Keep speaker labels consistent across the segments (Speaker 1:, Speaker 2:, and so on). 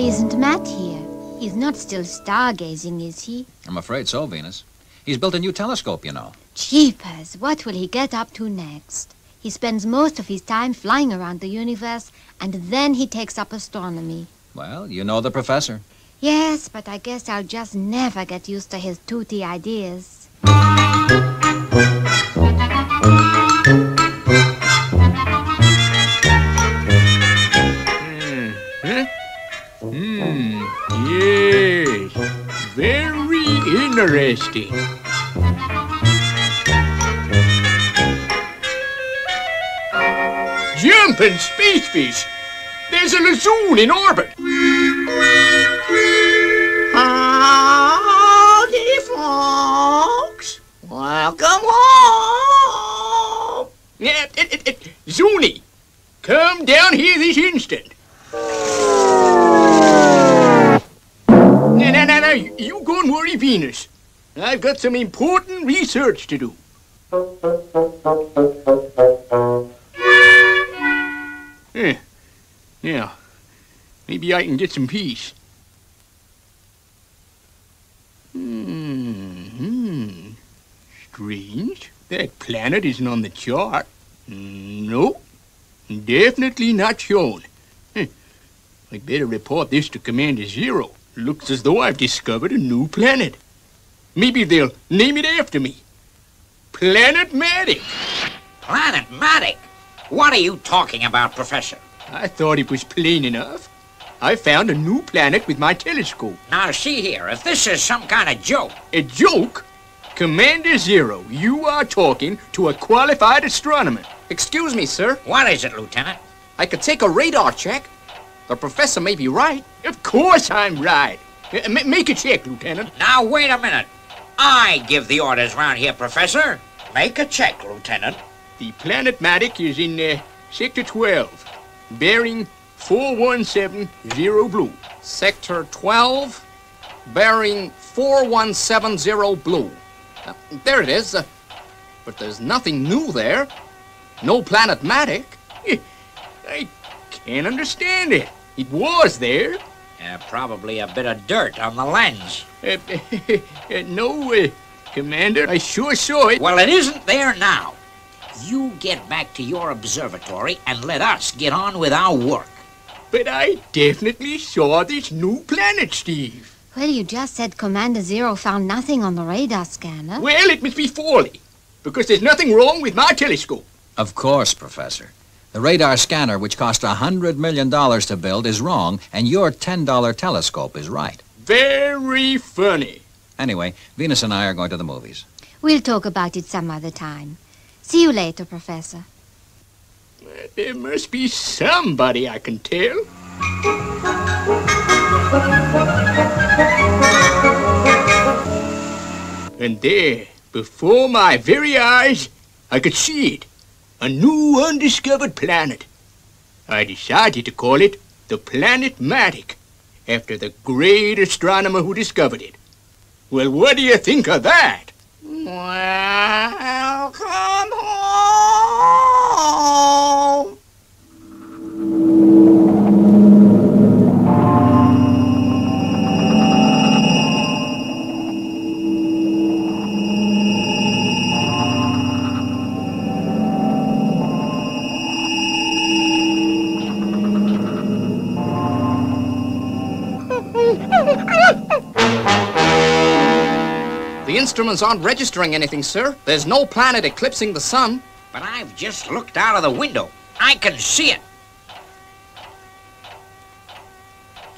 Speaker 1: isn't Matt here? He's not still stargazing, is he?
Speaker 2: I'm afraid so, Venus. He's built a new telescope, you know.
Speaker 1: Jeepers, what will he get up to next? He spends most of his time flying around the universe, and then he takes up astronomy.
Speaker 2: Well, you know the professor.
Speaker 1: Yes, but I guess I'll just never get used to his tooty ideas.
Speaker 3: Yes, very interesting. Jumping space fish! There's a lazoon in orbit!
Speaker 4: Howdy, folks! Welcome home!
Speaker 3: Yeah, Zuni, come down here this instant. No, you go and worry Venus. I've got some important research to do. Yeah, maybe I can get some peace. Strange. That planet isn't on the chart. Nope. Definitely not shown. I'd better report this to Commander Zero. Looks as though I've discovered a new planet. Maybe they'll name it after me. Planet-matic.
Speaker 5: Planet-matic? What are you talking about, Professor?
Speaker 3: I thought it was plain enough. I found a new planet with my telescope.
Speaker 5: Now, see here, if this is some kind of joke...
Speaker 3: A joke? Commander Zero, you are talking to a qualified astronomer.
Speaker 6: Excuse me, sir.
Speaker 5: What is it, Lieutenant?
Speaker 6: I could take a radar check. The professor may be right.
Speaker 3: Of course I'm right. Make a check, Lieutenant.
Speaker 5: Now, wait a minute. I give the orders round here, Professor. Make a check, Lieutenant.
Speaker 3: The Planet-matic is in Sector 12, bearing 4170 blue.
Speaker 6: Sector 12, bearing 4170 blue. There it is. But there's nothing new there. No Planet-matic.
Speaker 3: I can't understand it. It was there.
Speaker 5: Probably a bit of dirt on the lens.
Speaker 3: No, Commander, I sure saw it.
Speaker 5: Well, it isn't there now. You get back to your observatory and let us get on with our work.
Speaker 3: But I definitely saw this new planet, Steve.
Speaker 1: Well, you just said Commander Zero found nothing on the radar scanner.
Speaker 3: Well, it must be folly, because there's nothing wrong with my telescope.
Speaker 2: Of course, Professor. The radar scanner, which cost $100 million to build, is wrong, and your $10 telescope is right.
Speaker 3: Very funny.
Speaker 2: Anyway, Venus and I are going to the movies.
Speaker 1: We'll talk about it some other time. See you later, Professor.
Speaker 3: There must be somebody I can tell. And there, before my very eyes, I could see it. A new undiscovered planet. I decided to call it the Planet-matic, after the great astronomer who discovered it. Well, what do you think of that?
Speaker 4: Welcome home!
Speaker 6: The instruments aren't registering anything, sir. There's no planet eclipsing the sun.
Speaker 5: But I've just looked out of the window. I can see it.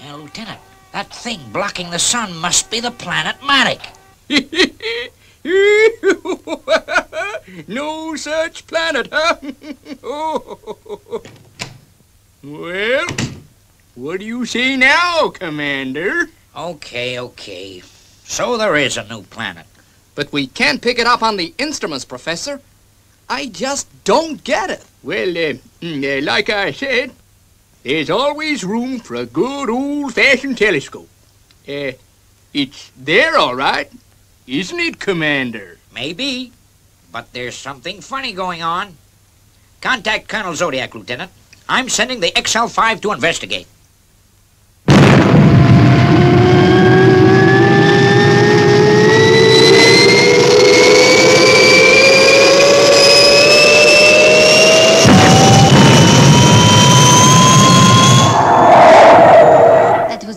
Speaker 5: Now, Lieutenant, that thing blocking the sun must be the Planet-matic.
Speaker 3: No such planet, huh? Well, what do you say now, Commander?
Speaker 5: Okay. So there is a new planet.
Speaker 6: But we can't pick it up on the instruments, Professor. I just don't get it.
Speaker 3: Well, like I said, there's always room for a good old-fashioned telescope. It's there, all right. Isn't it, Commander?
Speaker 5: Maybe, but there's something funny going on. Contact Colonel Zodiac, Lieutenant. I'm sending the XL5 to investigate.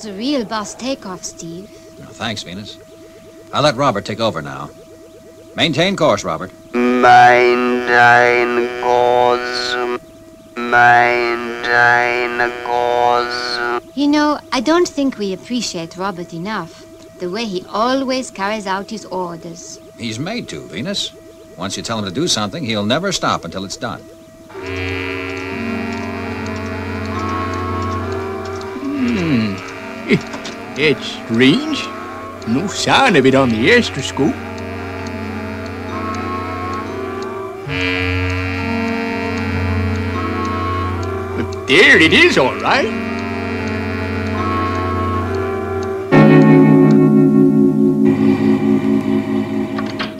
Speaker 1: the real boss takeoff, Steve.
Speaker 2: Well, thanks, Venus. I'll let Robert take over now. Maintain course, Robert.
Speaker 7: Maintain course. Maintain course.
Speaker 1: You know, I don't think we appreciate Robert enough. The way he always carries out his orders.
Speaker 2: He's made to, Venus. Once you tell him to do something, he'll never stop until it's done.
Speaker 3: It's strange. No sign of it on the astroscope. But there it is, all right.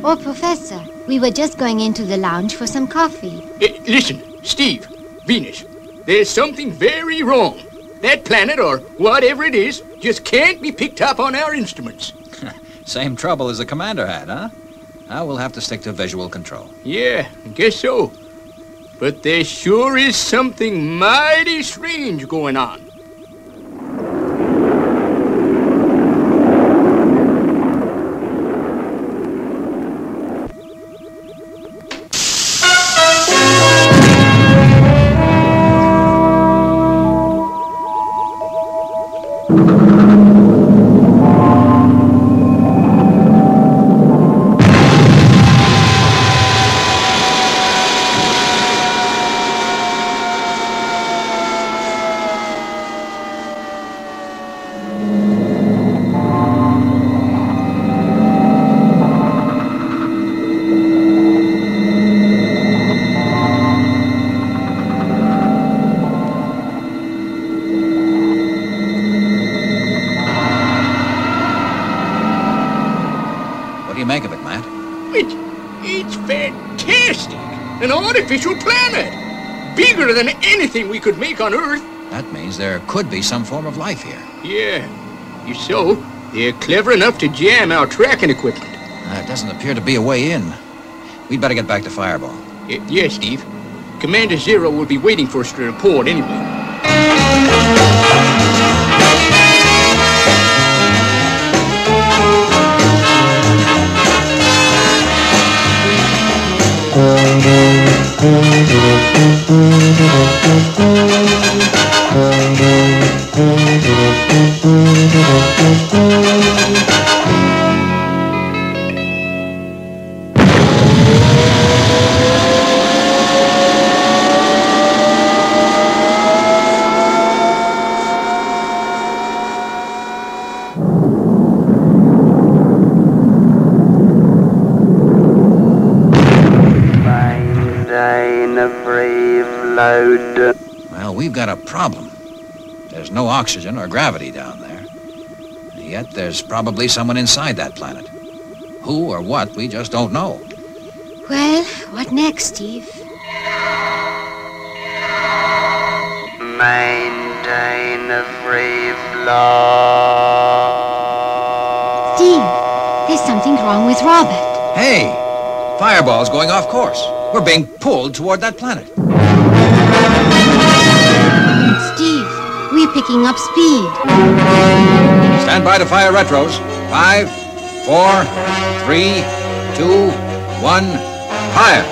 Speaker 1: Oh, Professor, we were just going into the lounge for some coffee.
Speaker 3: Listen, Steve, Venus, there's something very wrong. That planet, or whatever it is, just can't be picked up on our instruments.
Speaker 2: Same trouble as the commander had, huh? Now we'll have to stick to visual control.
Speaker 3: Yeah, I guess so. But there sure is something mighty strange going on.
Speaker 2: What do you make of it, Matt?
Speaker 3: It's fantastic! An artificial planet! Bigger than anything we could make on Earth.
Speaker 2: That means there could be some form of life here.
Speaker 3: Yeah. So, they're clever enough to jam our tracking equipment.
Speaker 2: There doesn't appear to be a way in. We'd better get back to Fireball.
Speaker 3: Yes, Steve. Commander Zero will be waiting for us to report anyway.
Speaker 7: Maintain a brief load.
Speaker 2: Well, we've got a problem. There's no oxygen or gravity down there. Yet there's probably someone inside that planet. Who or what, we just don't know.
Speaker 1: Well, what next, Steve?
Speaker 7: Maintain a free flow.
Speaker 1: Steve, there's something wrong with Robert.
Speaker 2: Hey! Fireball's going off course. We're being pulled toward that planet.
Speaker 1: Steve, we're picking up speed.
Speaker 2: Stand by to fire retros. 5, 4, 3, 2, 1, fire!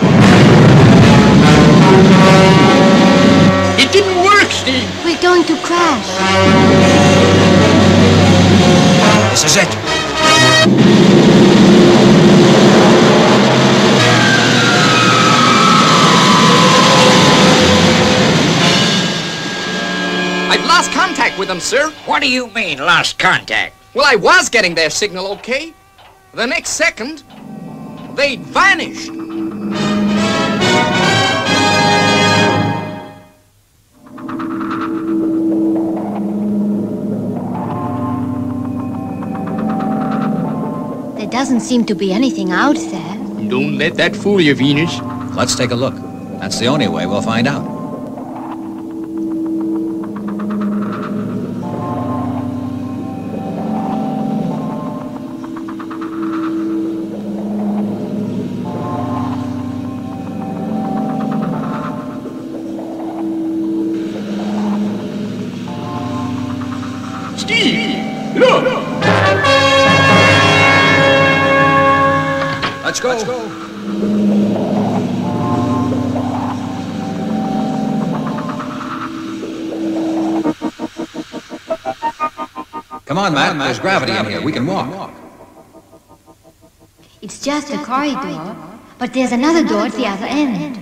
Speaker 3: It didn't work, Steve!
Speaker 1: We're going to crash.
Speaker 2: This is it.
Speaker 6: I've lost contact with them, sir.
Speaker 5: What do you mean, lost contact?
Speaker 6: Well, I was getting their signal okay. The next second, they'd vanished.
Speaker 1: There doesn't seem to be anything out there.
Speaker 3: Don't let that fool you, Venus.
Speaker 2: Let's take a look. That's the only way we'll find out.
Speaker 3: Steve, look!
Speaker 2: Let's go. Come on, Matt. There's gravity in here. We can walk.
Speaker 1: It's just a corridor, but there's another door at the other end.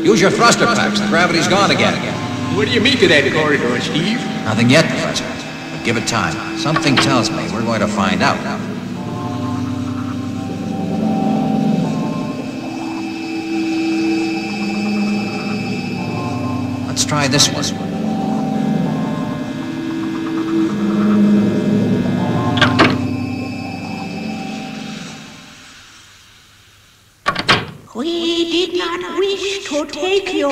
Speaker 2: Use your thruster packs. The gravity's gone again.
Speaker 3: What do you make of that corridor, Steve?
Speaker 2: Nothing yet, Professor. But give it time. Something tells me we're going to find out. Let's try this one.
Speaker 4: We did not wish to take you,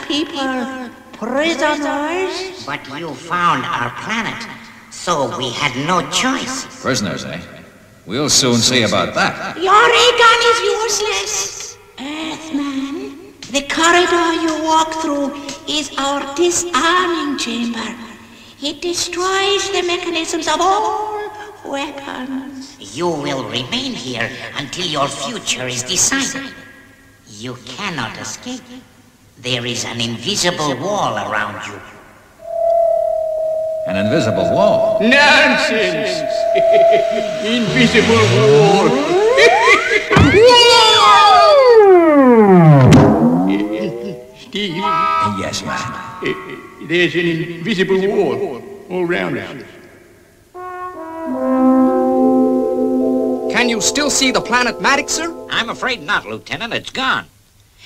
Speaker 4: people, prisoners.
Speaker 5: But you found our planet, so we had no choice.
Speaker 2: Prisoners, eh? We'll soon see about that.
Speaker 4: Your ray gun is useless, Earthman. The corridor you walk through is our disarming chamber. It destroys the mechanisms of all weapons.
Speaker 5: You will remain here until your future is decided. You cannot escape. There is an invisible wall around you.
Speaker 2: An invisible wall.
Speaker 3: Nonsense! Invisible wall! Steve,
Speaker 2: Yes, Matt.
Speaker 3: there's an invisible wall all around us.
Speaker 6: Can you still see the planet Maddox, sir?
Speaker 5: I'm afraid not, Lieutenant. It's gone.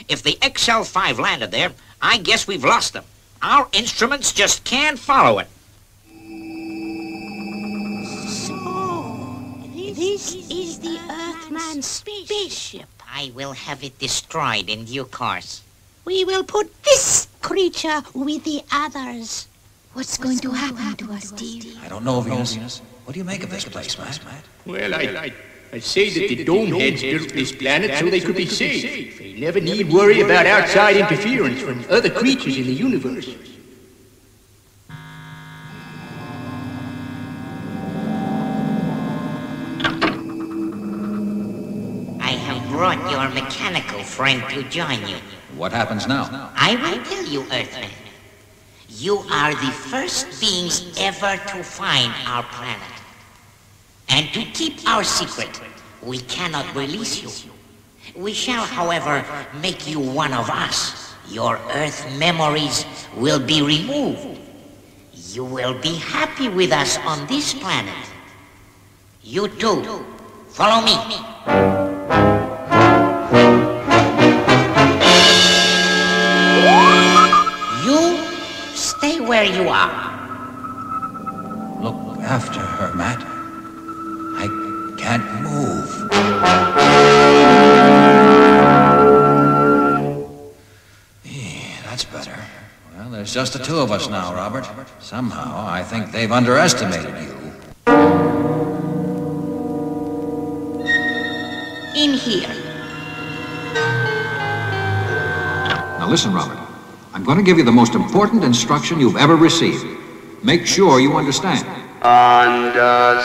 Speaker 5: If the XL5 landed there, I guess we've lost them. Our instruments just can't follow it.
Speaker 4: So, this is the Earthman's spaceship.
Speaker 5: I will have it destroyed in due course.
Speaker 4: We will put this creature with the others.
Speaker 1: What's going to happen to us, Steve?
Speaker 2: I don't know, Venus. What do you make of this place, Matt?
Speaker 3: Well, I say that the dome heads built this planet so they could be safe. They never need worry about outside interference from other creatures in the universe.
Speaker 5: I have brought your mechanical friend to join you.
Speaker 2: What happens now?
Speaker 5: I will tell you, Earthman. You are the first beings ever to find our planet. And to keep our secret, we cannot release you. We shall, however, make you one of us. Your Earth memories will be removed. You will be happy with us on this planet. You too. Follow me. You stay where you are.
Speaker 2: Look after her, Matt. I can't move. That's better. Well, there's just the two of us now, Robert. Somehow, I think they've underestimated you.
Speaker 4: In here.
Speaker 2: Now listen, Robert. I'm going to give you the most important instruction you've ever received. Make sure you understand.
Speaker 7: Understand.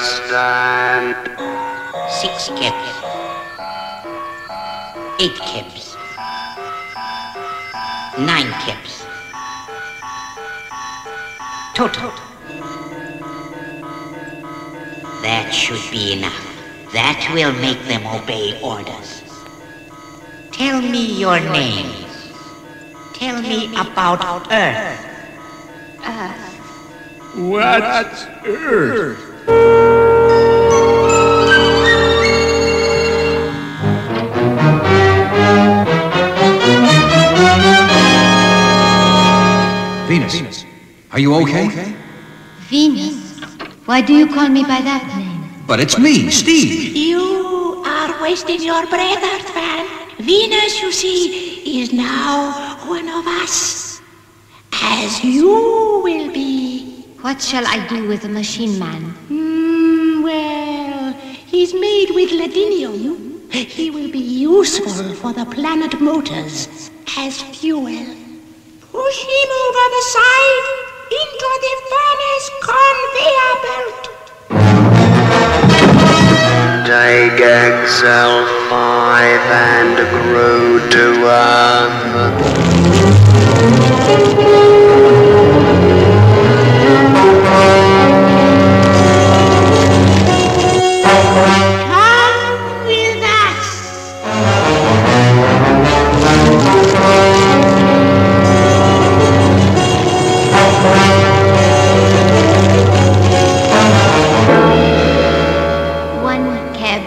Speaker 5: 6 kips. 8 kips. 9 kips. Total. That should be enough. That will make them obey orders. Tell me your names. Tell me about Earth.
Speaker 3: What's Earth?
Speaker 2: Venus, are you okay?
Speaker 1: Venus? Why do you call me by that name?
Speaker 2: But it's me, Steve.
Speaker 4: You are wasting your breath, Earthman. Venus, you see, is now one of us, as you will be.
Speaker 1: What shall I do with the machine man?
Speaker 4: Well, he's made with ladinium. He will be useful for the planet motors as fuel. Push him over the side into the furnace conveyor belt.
Speaker 7: Take XL5 and crew to Earth.
Speaker 4: Come with us.
Speaker 1: One cab.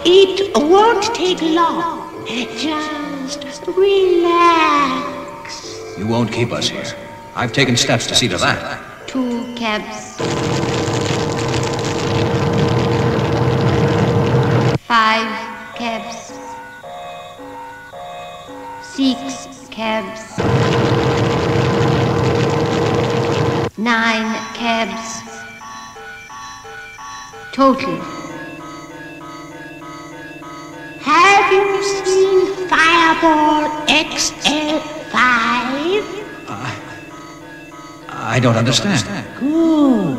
Speaker 4: It won't take long. Just relax.
Speaker 2: You won't keep us here. I've taken steps to see to that.
Speaker 1: 2 cabs. 5 cabs. 6 cabs. 9 cabs. Total.
Speaker 4: Have you seen Fireball XL5?
Speaker 2: I don't understand.
Speaker 4: Good.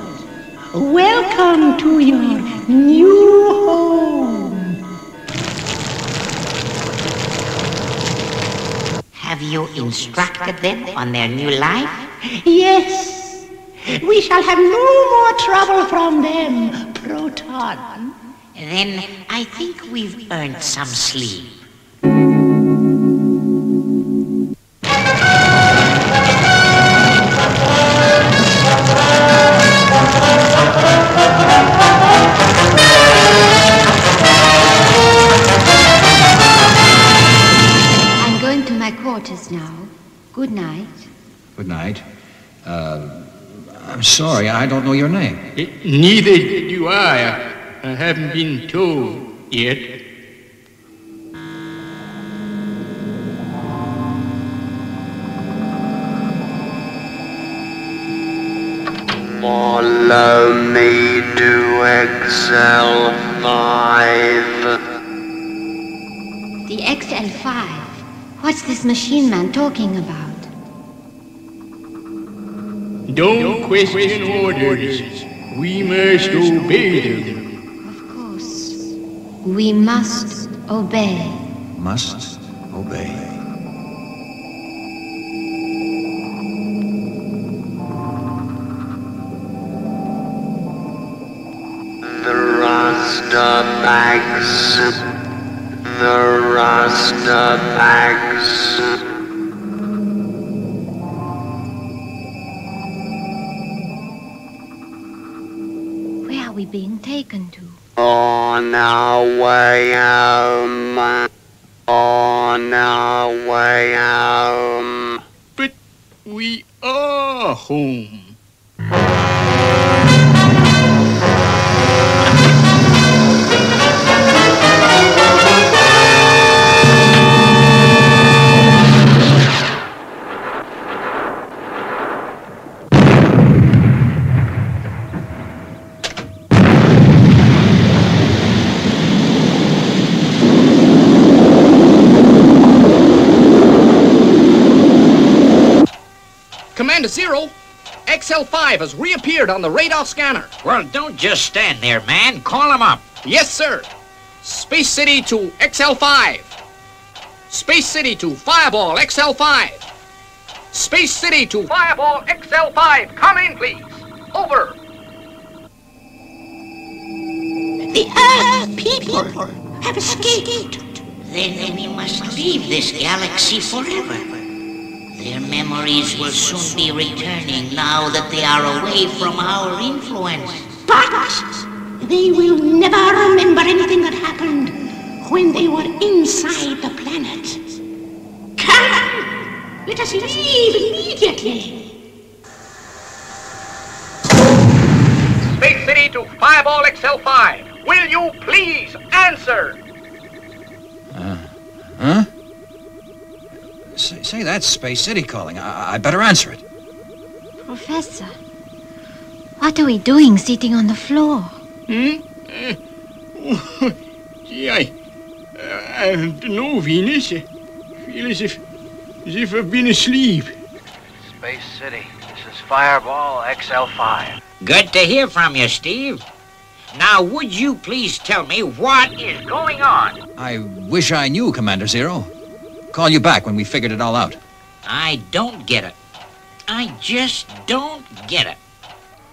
Speaker 4: Welcome to your new home.
Speaker 5: Have you instructed them on their new life?
Speaker 4: Yes. We shall have no more trouble from them, Proton.
Speaker 5: Then I think we've earned some sleep.
Speaker 1: I'm going to my quarters now. Good night.
Speaker 2: Good night. I'm sorry, I don't know your name.
Speaker 3: Neither do I. I haven't been told yet.
Speaker 7: Follow me to XL5.
Speaker 1: The XL5. What's this machine man talking about?
Speaker 3: Don't question orders. We must obey them.
Speaker 1: Of course. We must obey.
Speaker 2: Must obey.
Speaker 7: The Rasta bags. The Rasta bags.
Speaker 1: Where are we being taken to?
Speaker 7: On our way home. On our way home.
Speaker 3: But we are home.
Speaker 6: Commander Zero, XL5 has reappeared on the radar scanner.
Speaker 5: Well, don't just stand there, man. Call him up.
Speaker 6: Yes, sir. Space City to XL5. Space City to Fireball XL5. Space City to Fireball XL5. Come in, please. Over.
Speaker 4: The Earth people have escaped.
Speaker 5: Then we must leave this galaxy forever. Their memories will soon be returning now that they are away from our influence.
Speaker 4: But they will never remember anything that happened when they were inside the planet. Come! Let us leave immediately.
Speaker 6: Space City to Fireball XL5. Will you please answer?
Speaker 2: Huh? Say, that's Space City calling. I'd better answer it.
Speaker 1: Professor, what are we doing sitting on the floor?
Speaker 3: Gee, I don't know, Venus. I feel as if I've been asleep.
Speaker 8: Space City, this is Fireball XL5.
Speaker 5: Good to hear from you, Steve. Now, would you please tell me what is going on?
Speaker 2: I wish I knew, Commander Zero. Call you back when we figured it all out.
Speaker 5: I don't get it. I just don't get it.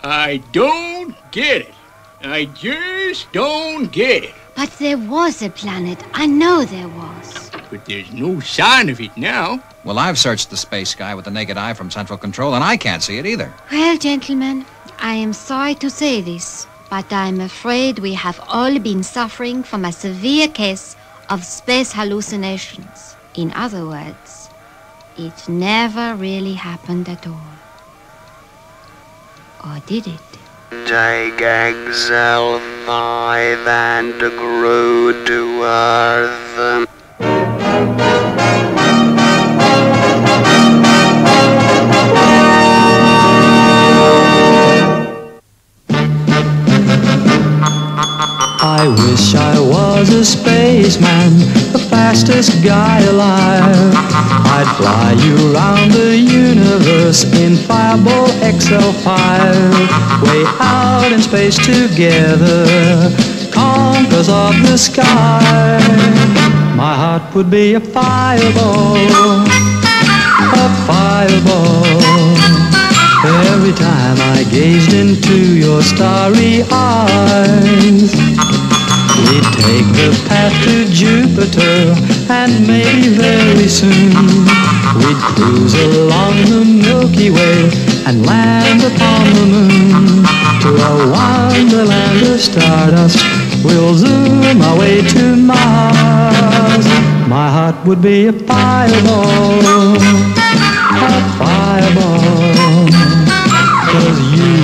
Speaker 3: I don't get it. I just don't get it.
Speaker 1: But there was a planet. I know there was.
Speaker 3: But there's no sign of it now.
Speaker 2: Well, I've searched the space sky with the naked eye from Central Control, and I can't see it either.
Speaker 1: Well, gentlemen, I am sorry to say this, but I'm afraid we have all been suffering from a severe case of space hallucinations. In other words, it never really happened at all. Or did it?
Speaker 7: Take XL5 and grew to Earth.
Speaker 9: I wish I was a spaceman, the fastest guy alive. I'd fly you around the universe in Fireball XL5. Way out in space together, conquerors of the sky. My heart would be a fireball, a fireball. Every time I gazed into your starry eyes. We'd take the path to Jupiter, and maybe very soon we'd cruise along the Milky Way and land upon the moon. To a wonderland of stardust, we'll zoom our way to Mars. My heart would be a fireball, a fireball. 'Cause you